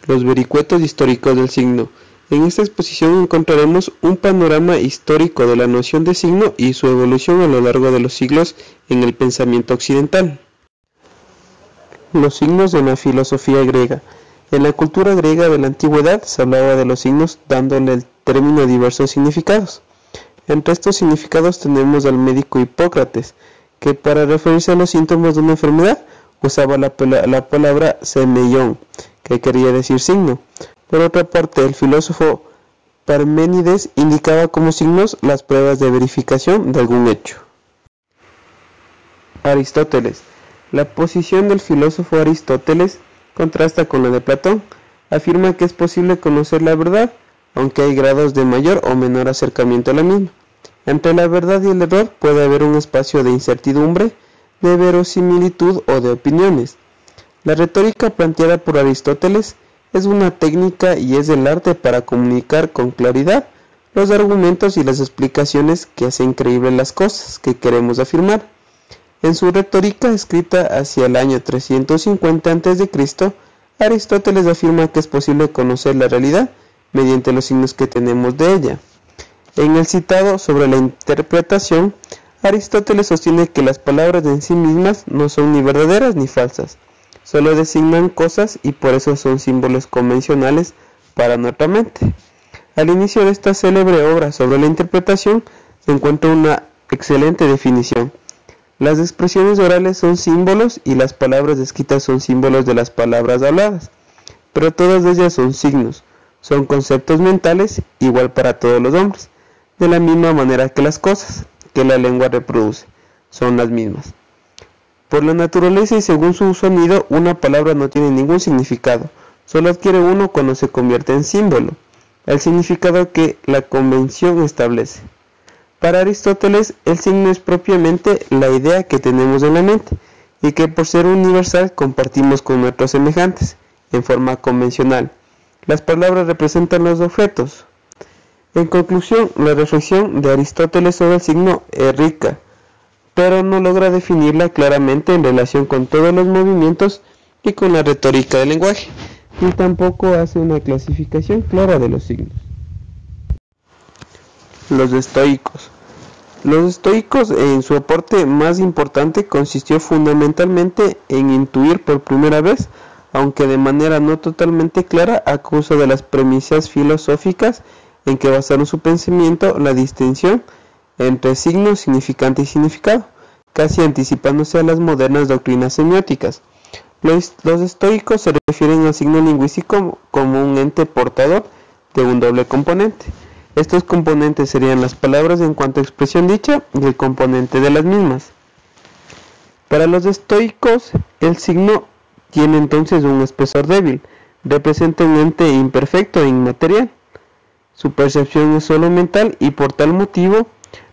los vericuetos históricos del signo. En esta exposición encontraremos un panorama histórico de la noción de signo y su evolución a lo largo de los siglos en el pensamiento occidental. Los signos en la filosofía griega. En la cultura griega de la antigüedad se hablaba de los signos dándole el término diversos significados. Entre estos significados tenemos al médico Hipócrates, que para referirse a los síntomas de una enfermedad usaba la palabra semeión, que quería decir signo. Por otra parte, el filósofo Parménides indicaba como signos las pruebas de verificación de algún hecho. Aristóteles. La posición del filósofo Aristóteles contrasta con la de Platón. Afirma que es posible conocer la verdad, aunque hay grados de mayor o menor acercamiento a la misma. Entre la verdad y el error puede haber un espacio de incertidumbre, de verosimilitud o de opiniones. La retórica planteada por Aristóteles es una técnica y es el arte para comunicar con claridad los argumentos y las explicaciones que hacen creíbles las cosas que queremos afirmar. En su retórica, escrita hacia el año 350 a.C., Aristóteles afirma que es posible conocer la realidad mediante los signos que tenemos de ella. En el citado sobre la interpretación, Aristóteles sostiene que las palabras en sí mismas no son ni verdaderas ni falsas, solo designan cosas y por eso son símbolos convencionales para nuestra mente. Al inicio de esta célebre obra sobre la interpretación se encuentra una excelente definición. Las expresiones orales son símbolos y las palabras escritas son símbolos de las palabras habladas, pero todas ellas son signos, son conceptos mentales igual para todos los hombres, de la misma manera que las cosas que la lengua reproduce son las mismas. Por la naturaleza y según su sonido, una palabra no tiene ningún significado, solo adquiere uno cuando se convierte en símbolo, el significado que la convención establece. Para Aristóteles, el signo es propiamente la idea que tenemos en la mente, y que por ser universal compartimos con nuestros semejantes, en forma convencional. Las palabras representan los objetos. En conclusión, la reflexión de Aristóteles sobre el signo es rica, pero no logra definirla claramente en relación con todos los movimientos y con la retórica del lenguaje, ni tampoco hace una clasificación clara de los signos. Los estoicos. Los estoicos, en su aporte más importante, consistió fundamentalmente en intuir por primera vez, aunque de manera no totalmente clara, a causa de las premisas filosóficas en que basaron su pensamiento, la distinción entre signo, significante y significado, casi anticipándose a las modernas doctrinas semióticas. Los estoicos se refieren al signo lingüístico como un ente portador de un doble componente. Estos componentes serían las palabras en cuanto a expresión dicha y el componente de las mismas. Para los estoicos, el signo tiene entonces un espesor débil, representa un ente imperfecto e inmaterial. Su percepción es solo mental y por tal motivo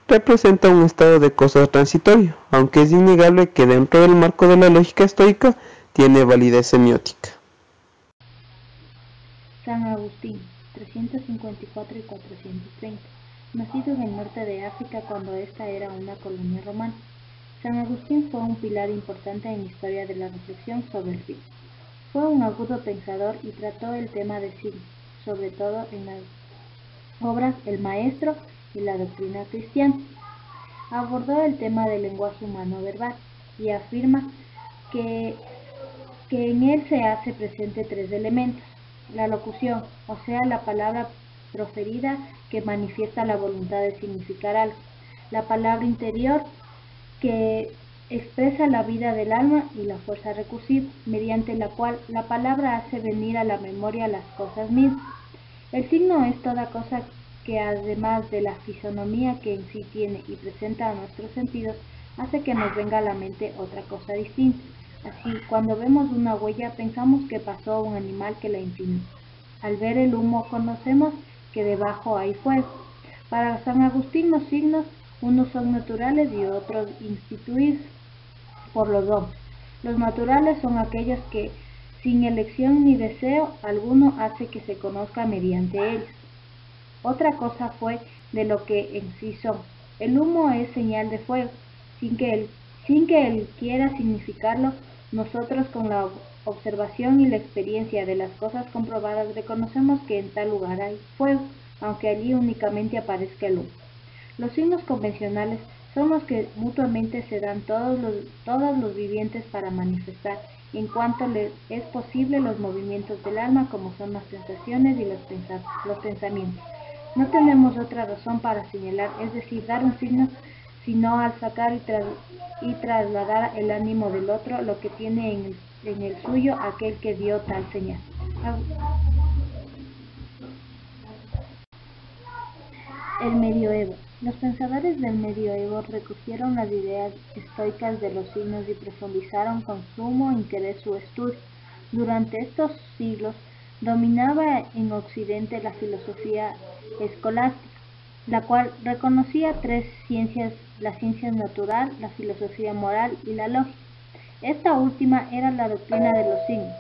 representa un estado de cosas transitorio, aunque es innegable que dentro del marco de la lógica estoica tiene validez semiótica. San Agustín, 354 y 430, nacido en el norte de África cuando esta era una colonia romana. San Agustín fue un pilar importante en la historia de la reflexión sobre el signo. Fue un agudo pensador y trató el tema de signo, sobre todo en las obras El Maestro y la doctrina cristiana. Abordó el tema del lenguaje humano verbal y afirma que en él se hace presente tres elementos: la locución, o sea, la palabra proferida que manifiesta la voluntad de significar algo; la palabra interior, que expresa la vida del alma; y la fuerza recursiva, mediante la cual la palabra hace venir a la memoria las cosas mismas. El signo es toda cosa que, además de la fisonomía que en sí tiene y presenta a nuestros sentidos, hace que nos venga a la mente otra cosa distinta. Así, cuando vemos una huella, pensamos que pasó un animal que la inclinó. Al ver el humo, conocemos que debajo hay fuego. Para San Agustín, los signos, unos son naturales y otros instituidos por los hombres. Los naturales son aquellos que, sin elección ni deseo alguno, hace que se conozca mediante ellos. Otra cosa fue de lo que en sí son. El humo es señal de fuego, sin que él quiera significarlo. Nosotros con la observación y la experiencia de las cosas comprobadas reconocemos que en tal lugar hay fuego, aunque allí únicamente aparezca el humo. Los signos convencionales son los que mutuamente se dan todos los vivientes para manifestar, en cuanto les es posible, los movimientos del alma, como son las sensaciones y los pensamientos. No tenemos otra razón para señalar, es decir, dar un signo, sino al sacar y trasladar el ánimo del otro, lo que tiene en el suyo aquel que dio tal señal. El medioevo. Los pensadores del medioevo recogieron las ideas estoicas de los signos y profundizaron con sumo interés su estudio. Durante estos siglos dominaba en Occidente la filosofía escolástica, la cual reconocía tres ciencias: la ciencia natural, la filosofía moral y la lógica. Esta última era la doctrina de los signos.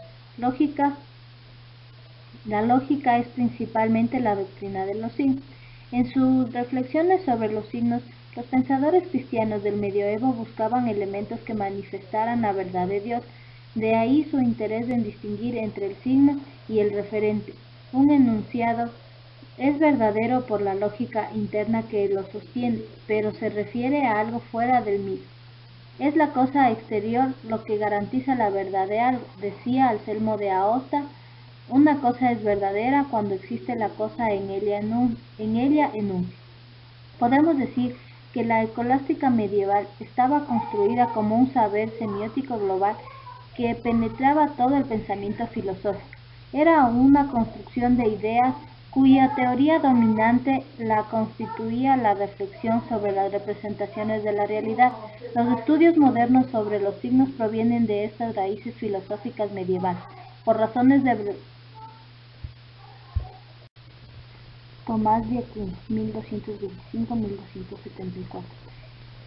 La lógica es principalmente la doctrina de los signos. En sus reflexiones sobre los signos, los pensadores cristianos del medioevo buscaban elementos que manifestaran la verdad de Dios. De ahí su interés en distinguir entre el signo y el referente. Un enunciado es verdadero por la lógica interna que lo sostiene, pero se refiere a algo fuera del mismo. Es la cosa exterior lo que garantiza la verdad de algo. Decía Anselmo de Aosta: una cosa es verdadera cuando existe la cosa en ella enuncia. Podemos decir que la escolástica medieval estaba construida como un saber semiótico global que penetraba todo el pensamiento filosófico. Era una construcción de ideas cuya teoría dominante la constituía la reflexión sobre las representaciones de la realidad. Los estudios modernos sobre los signos provienen de estas raíces filosóficas medievales. Por razones de Tomás de Aquino, 1225-1274.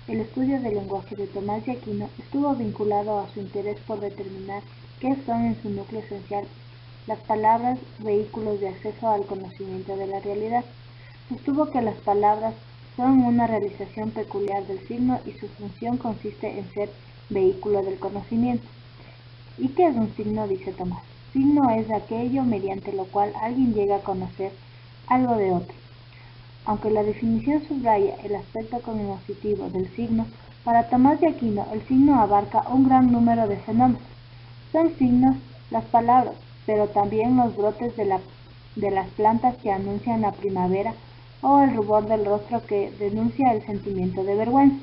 El estudio del lenguaje de Tomás de Aquino estuvo vinculado a su interés por determinar qué son en su núcleo esencial las palabras, vehículos de acceso al conocimiento de la realidad. Sostuvo que las palabras son una realización peculiar del signo y su función consiste en ser vehículo del conocimiento. ¿Y qué es un signo?, dice Tomás. Signo es aquello mediante lo cual alguien llega a conocer algo de otro. Aunque la definición subraya el aspecto cognoscitivo del signo, para Tomás de Aquino el signo abarca un gran número de fenómenos. Son signos las palabras, pero también los brotes de las plantas que anuncian la primavera, o el rubor del rostro que denuncia el sentimiento de vergüenza.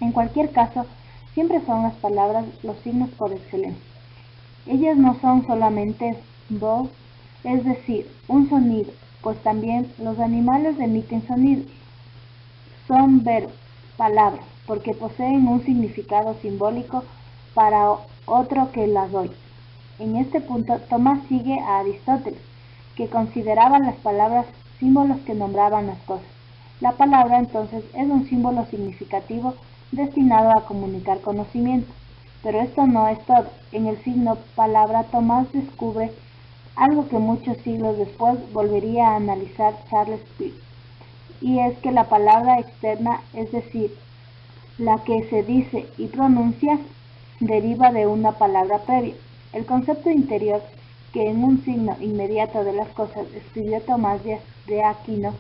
En cualquier caso, siempre son las palabras los signos por excelencia. Ellas no son solamente voz, es decir, un sonido, pues también los animales emiten sonidos. Son verbos, palabras, porque poseen un significado simbólico para otro que las oye. En este punto, Tomás sigue a Aristóteles, que consideraba las palabras símbolos que nombraban las cosas. La palabra, entonces, es un símbolo significativo destinado a comunicar conocimiento. Pero esto no es todo. En el signo palabra, Tomás descubre algo que muchos siglos después volvería a analizar Charles Peirce, y es que la palabra externa, es decir, la que se dice y pronuncia, deriva de una palabra previa. El concepto interior, que en un signo inmediato de las cosas escribió Tomás de Aquino,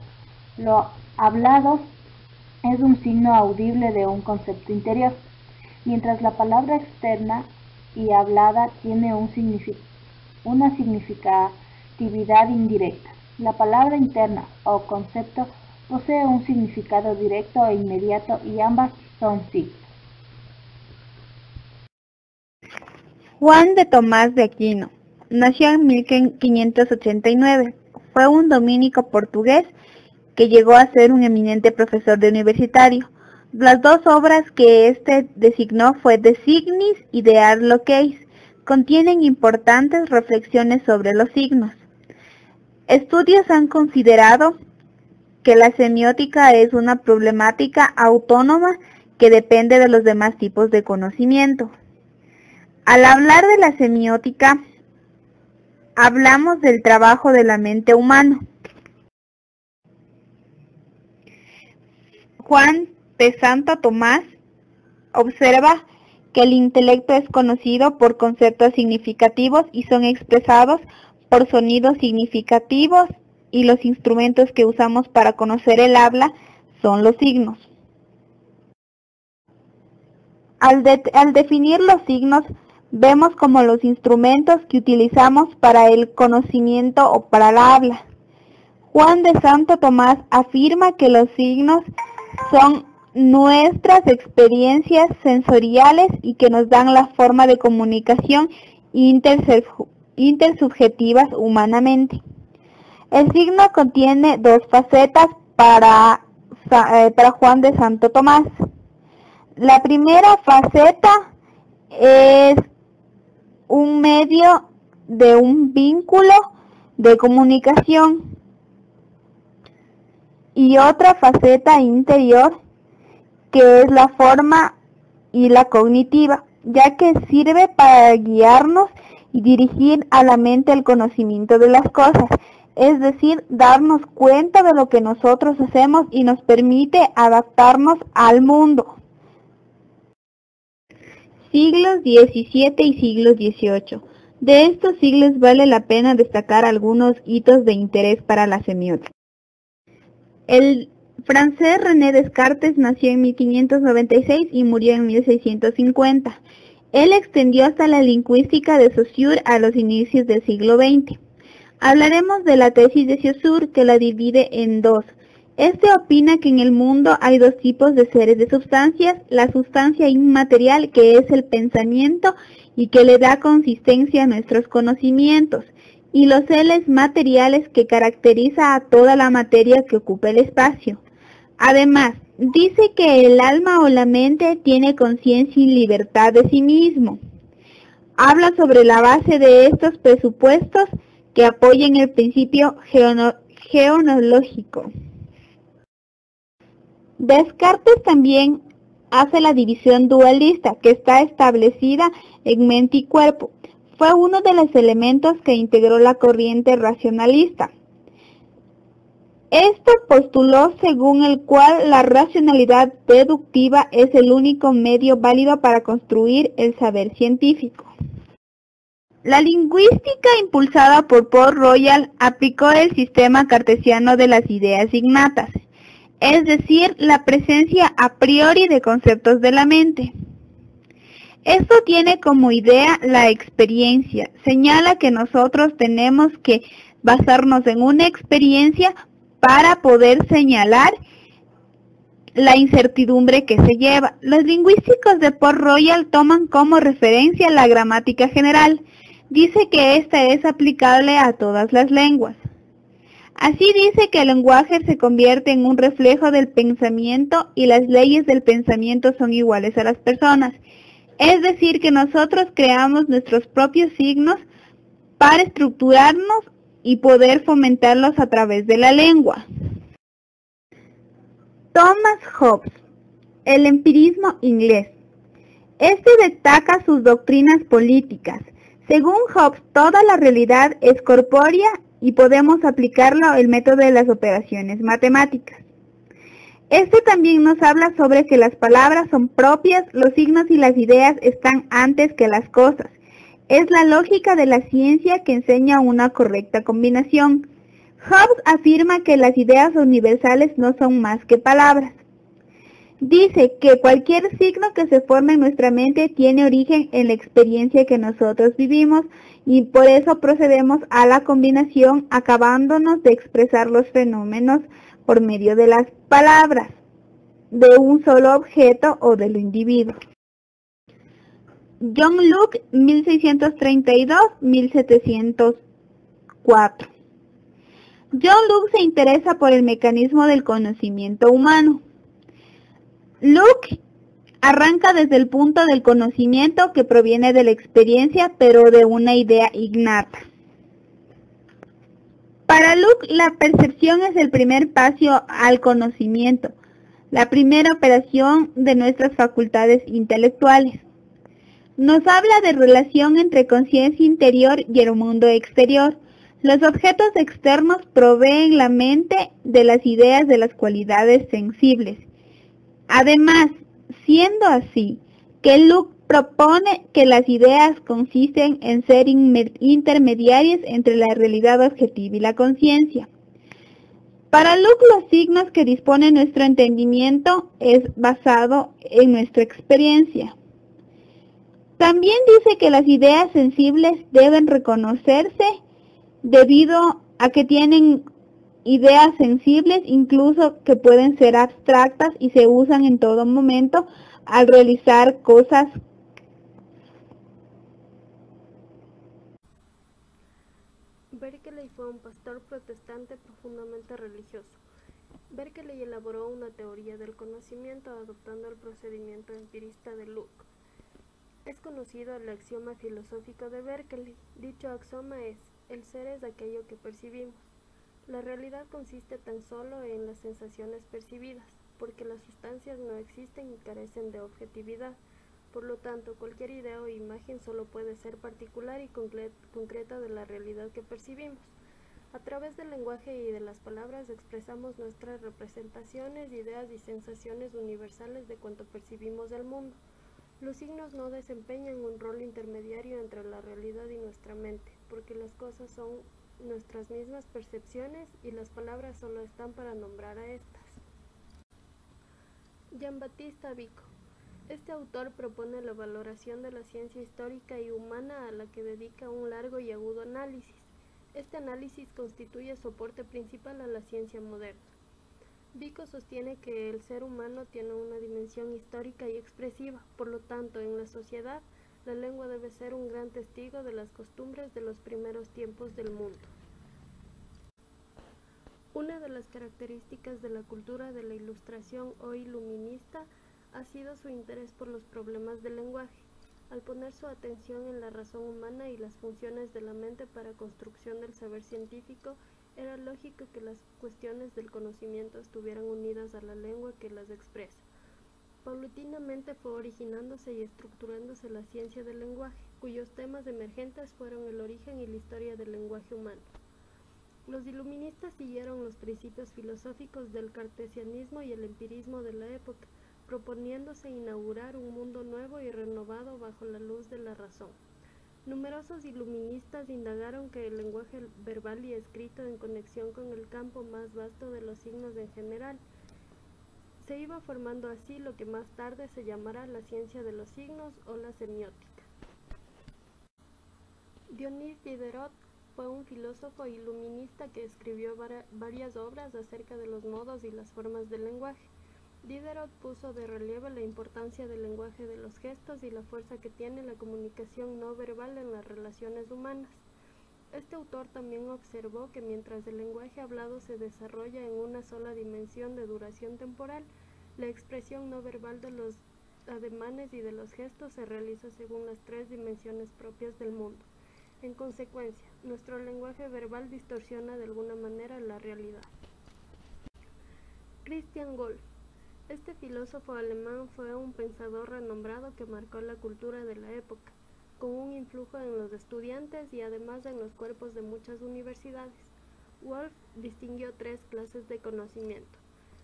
lo hablado es un signo audible de un concepto interior, mientras la palabra externa y hablada tiene una significatividad indirecta. La palabra interna o concepto posee un significado directo e inmediato y ambas son signos. Juan de Tomás de Aquino nació en 1589. Fue un dominico portugués que llegó a ser un eminente profesor de universitario. Las dos obras que éste designó fue De Signis y De Arloqueis. Contienen importantes reflexiones sobre los signos. Estudios han considerado que la semiótica es una problemática autónoma que depende de los demás tipos de conocimiento. Al hablar de la semiótica, hablamos del trabajo de la mente humana. Juan de Santo Tomás observa que el intelecto es conocido por conceptos significativos y son expresados por sonidos significativos, y los instrumentos que usamos para conocer el habla son los signos. Al definir los signos, vemos como los instrumentos que utilizamos para el conocimiento o para la habla. Juan de Santo Tomás afirma que los signos son nuestras experiencias sensoriales y que nos dan la forma de comunicación intersubjetivas humanamente. El signo contiene dos facetas para Juan de Santo Tomás. La primera faceta es un medio de un vínculo de comunicación, y otra faceta interior que es la forma y la cognitiva, ya que sirve para guiarnos y dirigir a la mente el conocimiento de las cosas, es decir, darnos cuenta de lo que nosotros hacemos y nos permite adaptarnos al mundo. Siglos XVII y siglo XVIII. De estos siglos vale la pena destacar algunos hitos de interés para la semiótica. El francés René Descartes nació en 1596 y murió en 1650. Él extendió hasta la lingüística de Saussure a los inicios del siglo XX. Hablaremos de la tesis de Saussure, que la divide en dos. Este opina que en el mundo hay dos tipos de seres de sustancias: la sustancia inmaterial, que es el pensamiento y que le da consistencia a nuestros conocimientos, y los seres materiales, que caracteriza a toda la materia que ocupa el espacio. Además, dice que el alma o la mente tiene conciencia y libertad de sí mismo. Habla sobre la base de estos presupuestos que apoyan el principio geonológico. Descartes también hace la división dualista, que está establecida en mente y cuerpo. Fue uno de los elementos que integró la corriente racionalista. Esto postuló según el cual la racionalidad deductiva es el único medio válido para construir el saber científico. La lingüística impulsada por Port Royal aplicó el sistema cartesiano de las ideas innatas, es decir, la presencia a priori de conceptos de la mente. Esto tiene como idea la experiencia. Señala que nosotros tenemos que basarnos en una experiencia para poder señalar la incertidumbre que se lleva. Los lingüísticos de Port Royal toman como referencia la gramática general. Dice que esta es aplicable a todas las lenguas. Así dice que el lenguaje se convierte en un reflejo del pensamiento y las leyes del pensamiento son iguales a las personas. Es decir, que nosotros creamos nuestros propios signos para estructurarnos y poder fomentarlos a través de la lengua. Thomas Hobbes, el empirismo inglés. Este destaca sus doctrinas políticas. Según Hobbes, toda la realidad es corpórea y podemos aplicarlo al método de las operaciones matemáticas. Este también nos habla sobre que las palabras son propias, los signos y las ideas están antes que las cosas. Es la lógica de la ciencia que enseña una correcta combinación. Hobbes afirma que las ideas universales no son más que palabras. Dice que cualquier signo que se forme en nuestra mente tiene origen en la experiencia que nosotros vivimos y por eso procedemos a la combinación, acabándonos de expresar los fenómenos por medio de las palabras, de un solo objeto o del individuo. John Locke, 1632-1704. John Locke se interesa por el mecanismo del conocimiento humano. Locke arranca desde el punto del conocimiento que proviene de la experiencia, pero de una idea innata. Para Locke, la percepción es el primer paso al conocimiento, la primera operación de nuestras facultades intelectuales. Nos habla de relación entre conciencia interior y el mundo exterior. Los objetos externos proveen la mente de las ideas de las cualidades sensibles. Además, siendo así, que Locke propone que las ideas consisten en ser intermediarias entre la realidad objetiva y la conciencia. Para Luke, los signos que dispone nuestro entendimiento es basado en nuestra experiencia. También dice que las ideas sensibles deben reconocerse debido a que tienen ideas sensibles, incluso que pueden ser abstractas y se usan en todo momento al realizar cosas. Berkeley fue un pastor protestante profundamente religioso. Berkeley elaboró una teoría del conocimiento adoptando el procedimiento empirista de Luke. Es conocido el axioma filosófico de Berkeley. Dicho axioma es: el ser es aquello que percibimos. La realidad consiste tan solo en las sensaciones percibidas, porque las sustancias no existen y carecen de objetividad. Por lo tanto, cualquier idea o imagen solo puede ser particular y concreta de la realidad que percibimos. A través del lenguaje y de las palabras expresamos nuestras representaciones, ideas y sensaciones universales de cuanto percibimos del mundo. Los signos no desempeñan un rol intermediario entre la realidad y nuestra mente, porque las cosas son nuestras mismas percepciones y las palabras solo están para nombrar a estas. Jean-Baptiste Vico. Este autor propone la valoración de la ciencia histórica y humana, a la que dedica un largo y agudo análisis. Este análisis constituye soporte principal a la ciencia moderna. Vico sostiene que el ser humano tiene una dimensión histórica y expresiva, por lo tanto, en la sociedad, la lengua debe ser un gran testigo de las costumbres de los primeros tiempos del mundo. Una de las características de la cultura de la Ilustración o iluminista ha sido su interés por los problemas del lenguaje. Al poner su atención en la razón humana y las funciones de la mente para construcción del saber científico, era lógico que las cuestiones del conocimiento estuvieran unidas a la lengua que las expresa. Paulatinamente fue originándose y estructurándose la ciencia del lenguaje, cuyos temas emergentes fueron el origen y la historia del lenguaje humano. Los iluministas siguieron los principios filosóficos del cartesianismo y el empirismo de la época, proponiéndose inaugurar un mundo nuevo y renovado bajo la luz de la razón. Numerosos iluministas indagaron que el lenguaje verbal y escrito, en conexión con el campo más vasto de los signos en general, se iba formando así lo que más tarde se llamará la ciencia de los signos o la semiótica. Dionís Diderot fue un filósofo iluminista que escribió varias obras acerca de los modos y las formas del lenguaje. Diderot puso de relieve la importancia del lenguaje de los gestos y la fuerza que tiene la comunicación no verbal en las relaciones humanas. Este autor también observó que mientras el lenguaje hablado se desarrolla en una sola dimensión de duración temporal, la expresión no verbal de los ademanes y de los gestos se realiza según las tres dimensiones propias del mundo. En consecuencia, nuestro lenguaje verbal distorsiona de alguna manera la realidad. Christian Wolff. Este filósofo alemán fue un pensador renombrado que marcó la cultura de la época, con un influjo en los estudiantes y además en los cuerpos de muchas universidades. Wolff distinguió tres clases de conocimiento.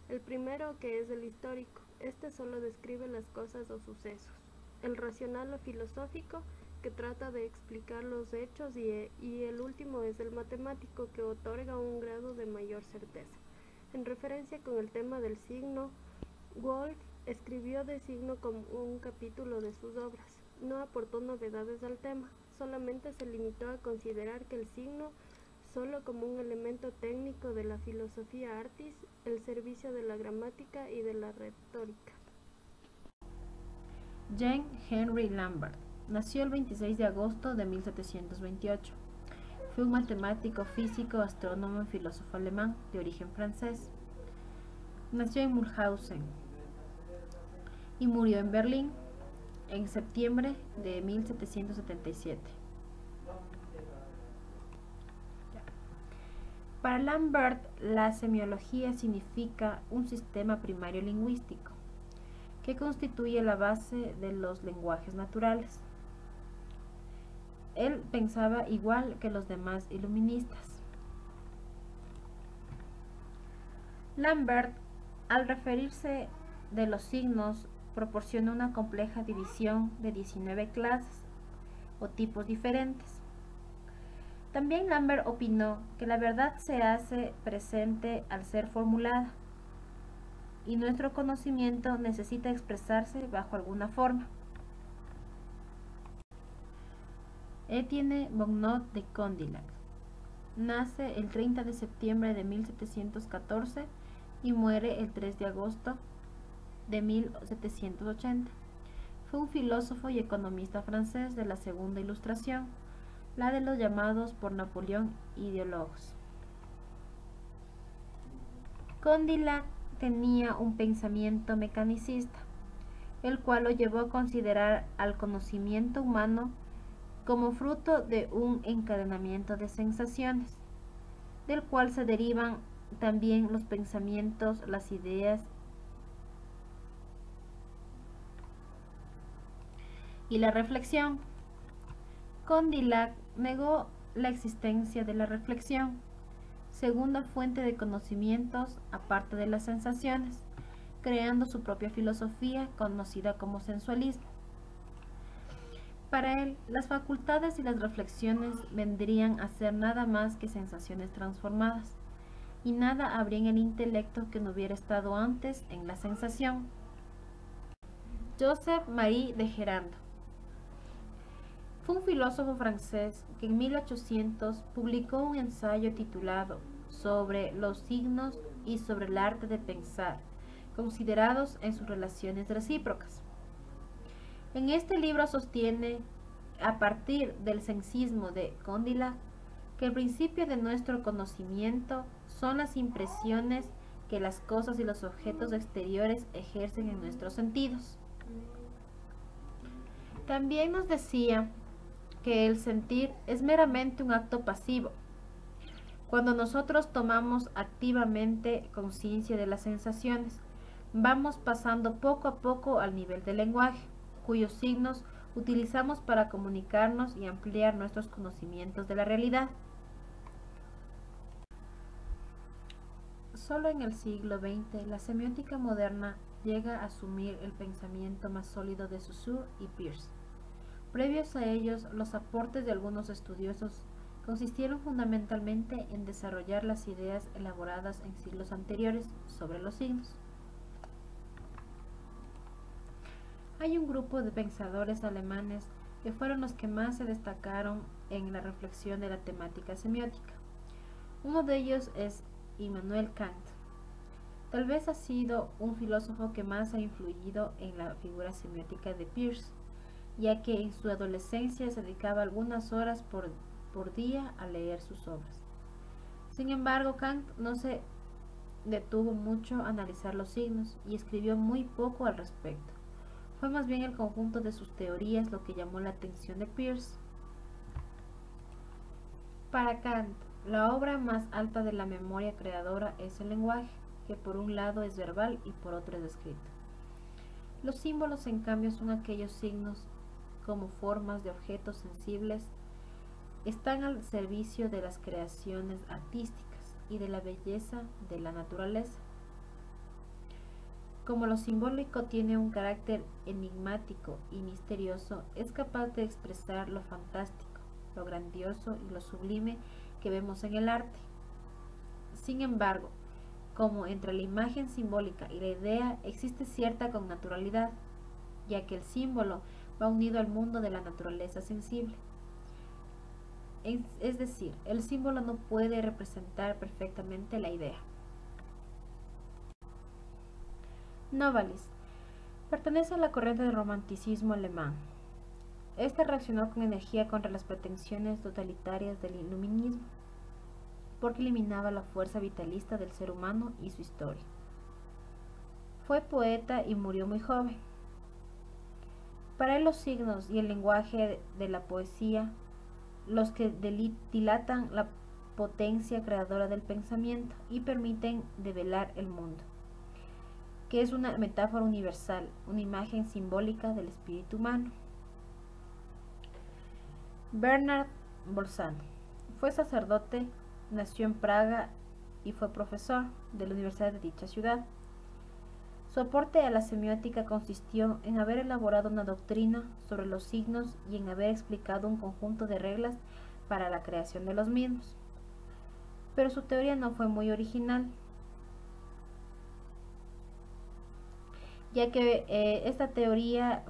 El primero, que es el histórico, este solo describe las cosas o sucesos. El racional o filosófico, que trata de explicar los hechos, y el último es el matemático, que otorga un grado de mayor certeza. En referencia con el tema del signo, Wolff escribió de signo como un capítulo de sus obras. No aportó novedades al tema, solamente se limitó a considerar que el signo, solo como un elemento técnico de la filosofía artis, el servicio de la gramática y de la retórica. Jean Henry Lambert nació el 26 de agosto de 1728. Fue un matemático, físico, astrónomo y filósofo alemán de origen francés. Nació en Mulhausen y murió en Berlín en septiembre de 1777. Para Lambert, la semiología significa un sistema primario lingüístico que constituye la base de los lenguajes naturales. Él pensaba igual que los demás iluministas. Lambert, al referirse de los signos, proporciona una compleja división de 19 clases o tipos diferentes. También Lambert opinó que la verdad se hace presente al ser formulada y nuestro conocimiento necesita expresarse bajo alguna forma. Étienne Bonnot de Condillac nace el 30 de septiembre de 1714 y muere el 3 de agosto de 1780. Fue un filósofo y economista francés de la Segunda Ilustración, la de los llamados por Napoleón ideólogos. Condillac tenía un pensamiento mecanicista, el cual lo llevó a considerar al conocimiento humano como fruto de un encadenamiento de sensaciones, del cual se derivan también los pensamientos, las ideas y la reflexión. Condillac negó la existencia de la reflexión, segunda fuente de conocimientos aparte de las sensaciones, creando su propia filosofía conocida como sensualismo. Para él, las facultades y las reflexiones vendrían a ser nada más que sensaciones transformadas, y nada habría en el intelecto que no hubiera estado antes en la sensación. Joseph Marie de Gerando fue un filósofo francés que en 1800 publicó un ensayo titulado Sobre los signos y sobre el arte de pensar, considerados en sus relaciones recíprocas. En este libro sostiene, a partir del sensismo de Condillac, que el principio de nuestro conocimiento son las impresiones que las cosas y los objetos exteriores ejercen en nuestros sentidos. También nos decía que el sentir es meramente un acto pasivo. Cuando nosotros tomamos activamente conciencia de las sensaciones, vamos pasando poco a poco al nivel del lenguaje, cuyos signos utilizamos para comunicarnos y ampliar nuestros conocimientos de la realidad. Solo en el siglo XX la semiótica moderna llega a asumir el pensamiento más sólido de Saussure y Peirce. Previos a ellos, los aportes de algunos estudiosos consistieron fundamentalmente en desarrollar las ideas elaboradas en siglos anteriores sobre los signos. Hay un grupo de pensadores alemanes que fueron los que más se destacaron en la reflexión de la temática semiótica. Uno de ellos es Immanuel Kant. Tal vez ha sido un filósofo que más ha influido en la figura semiótica de Peirce, ya que en su adolescencia se dedicaba algunas horas por día a leer sus obras. Sin embargo, Kant no se detuvo mucho a analizar los signos y escribió muy poco al respecto. Fue más bien el conjunto de sus teorías lo que llamó la atención de Peirce. Para Kant, la obra más alta de la memoria creadora es el lenguaje, que por un lado es verbal y por otro es escrito. Los símbolos, en cambio, son aquellos signos como formas de objetos sensibles, están al servicio de las creaciones artísticas y de la belleza de la naturaleza. Como lo simbólico tiene un carácter enigmático y misterioso, es capaz de expresar lo fantástico, lo grandioso y lo sublime que vemos en el arte. Sin embargo, como entre la imagen simbólica y la idea existe cierta connaturalidad, ya que el símbolo va unido al mundo de la naturaleza sensible. Es decir, el símbolo no puede representar perfectamente la idea. Novalis pertenece a la corriente del romanticismo alemán. Este reaccionó con energía contra las pretensiones totalitarias del iluminismo, porque eliminaba la fuerza vitalista del ser humano y su historia. Fue poeta y murió muy joven. Para él los signos y el lenguaje de la poesía, los que dilatan la potencia creadora del pensamiento y permiten develar el mundo, que es una metáfora universal, una imagen simbólica del espíritu humano. Bernard Bolzano fue sacerdote, nació en Praga y fue profesor de la universidad de dicha ciudad. Su aporte a la semiótica consistió en haber elaborado una doctrina sobre los signos y en haber explicado un conjunto de reglas para la creación de los mismos. Pero su teoría no fue muy original, ya que esta teoría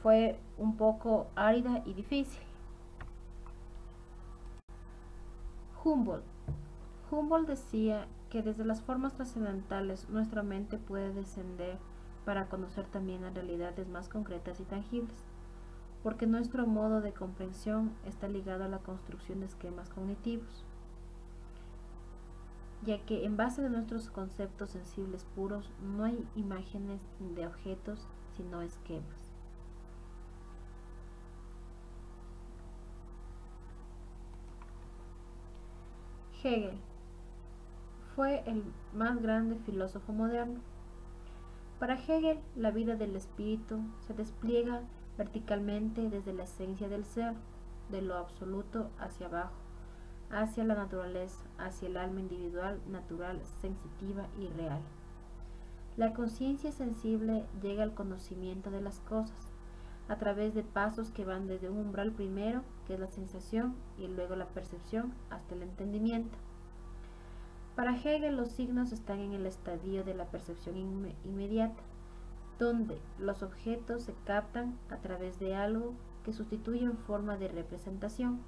fue un poco árida y difícil. Humboldt decía que desde las formas trascendentales nuestra mente puede descender para conocer también las realidades más concretas y tangibles, porque nuestro modo de comprensión está ligado a la construcción de esquemas cognitivos, ya que en base de nuestros conceptos sensibles puros no hay imágenes de objetos, sino esquemas. Hegel fue el más grande filósofo moderno. Para Hegel, la vida del espíritu se despliega verticalmente desde la esencia del ser, de lo absoluto hacia abajo, hacia la naturaleza, hacia el alma individual, natural, sensitiva y real. La conciencia sensible llega al conocimiento de las cosas, a través de pasos que van desde un umbral primero, que es la sensación, y luego la percepción, hasta el entendimiento. Para Hegel, los signos están en el estadio de la percepción inmediata, donde los objetos se captan a través de algo que sustituye en forma de representación.